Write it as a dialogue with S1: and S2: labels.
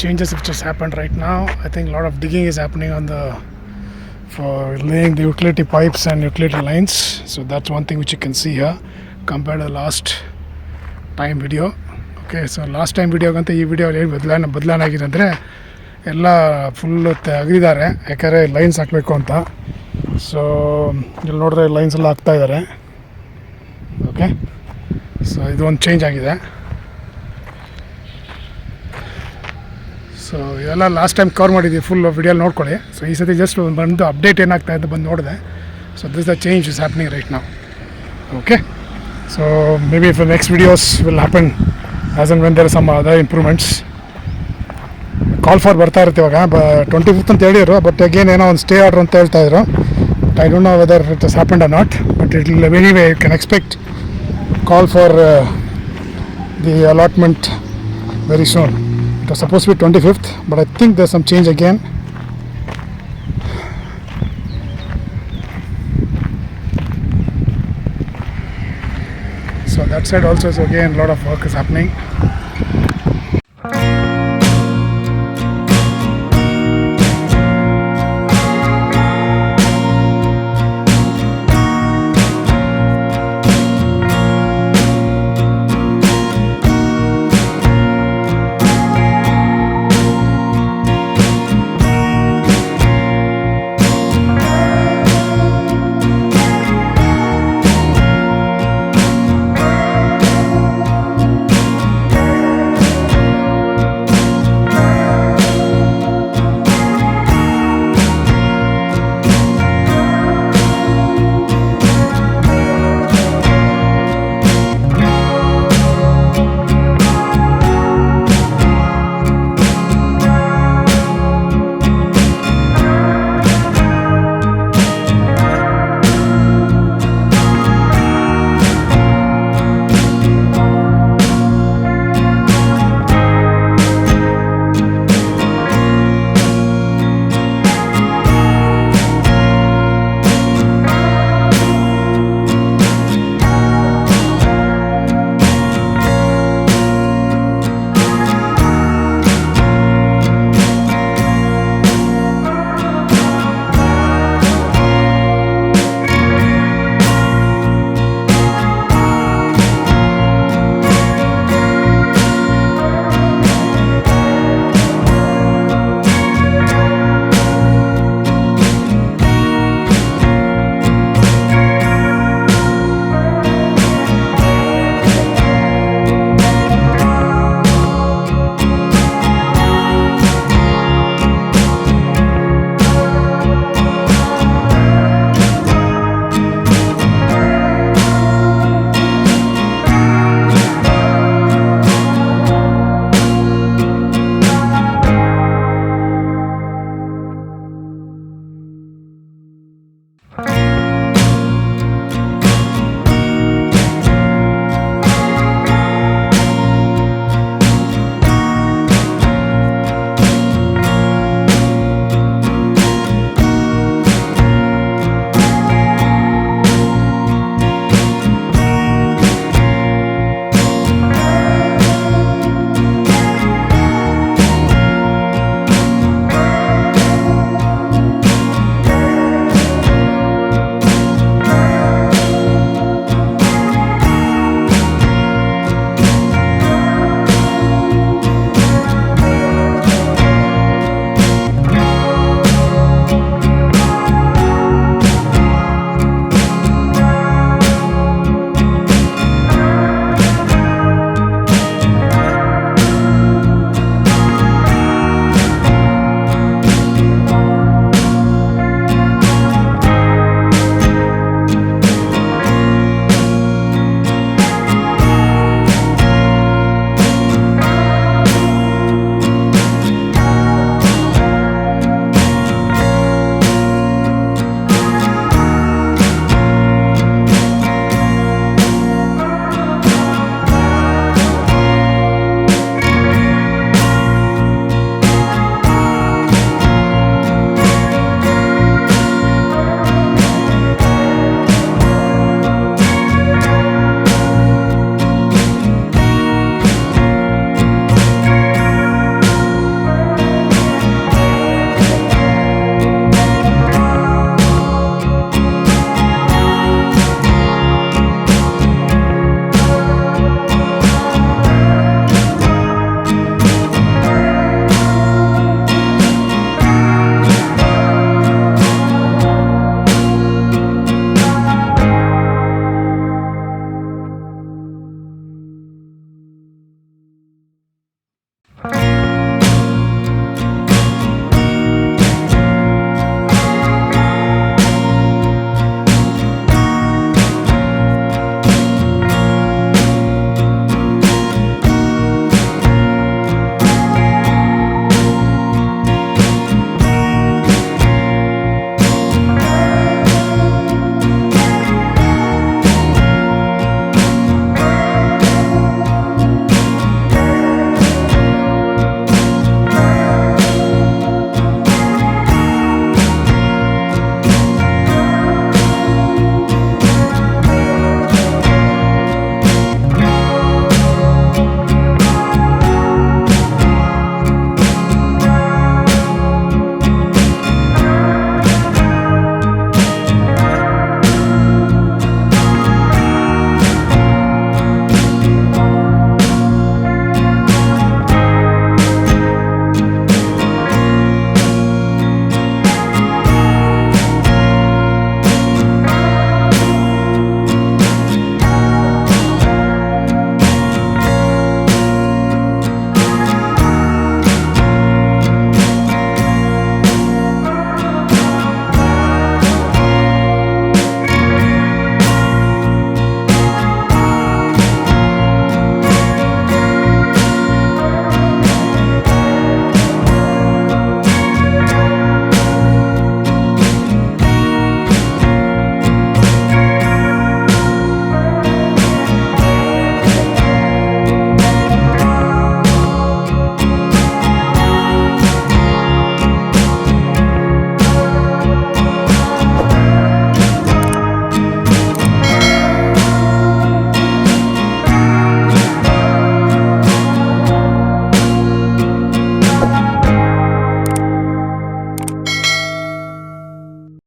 S1: changes which has happened right now. I think a lot of digging is happening on the for laying the utility pipes and utility lines. So that's one thing which you can see here compared to the last time video. Okay, so last time ವಿಡಿಯೋಗಂತ ಈ video ಏನು ಬದಲಾವಣೆ ಆಗಿದೆ ಅಂದರೆ ಎಲ್ಲ full ತೆಗೆದಿದ್ದಾರೆ, ಯಾಕಂದರೆ lines ಹಾಕಬೇಕು ಅಂತ. ಸೊ ಇಲ್ಲಿ ನೋಡಿದ್ರೆ ಲೈನ್ಸ್ ಎಲ್ಲ ಹಾಕ್ತಾಯಿದ್ದಾರೆ. ಓಕೆ, ಸೊ ಇದು ಒಂದು ಚೇಂಜ್ ಆಗಿದೆ. ಸೊ ಇದೆಲ್ಲ ಲಾಸ್ಟ್ ಟೈಮ್ ಕವರ್ ಮಾಡಿದ್ದೀವಿ, ಫುಲ್ ವಿಡಿಯೋ ನೋಡ್ಕೊಳ್ಳಿ. ಸೊ ಈ ಸತಿ ಜಸ್ಟ್ ಬಂದು ಅಪ್ಡೇಟ್ ಏನಾಗ್ತಾ ಇದೆ ಬಂದು ನೋಡಿದೆ. So this the change is happening right ನಾವು. Okay, so maybe for next videos will happen as and when there some other improvements. Call for ಬರ್ತಾ ಇರುತ್ತೆ ಇವಾಗ 25th ಅಂತ ಹೇಳಿದ್ರು, ಬಟ್ ಅಗೇನ್ ಏನೋ ಒಂದು ಸ್ಟೇ ಆರ್ಡರ್ ಅಂತ ಹೇಳ್ತಾಯಿದ್ರು. I don't know whether it has happened or not, but it will anyway you can expect call for the allotment very soon. It was supposed to be 25th, but I think there's some change again. So that side also is again a lot of work is happening.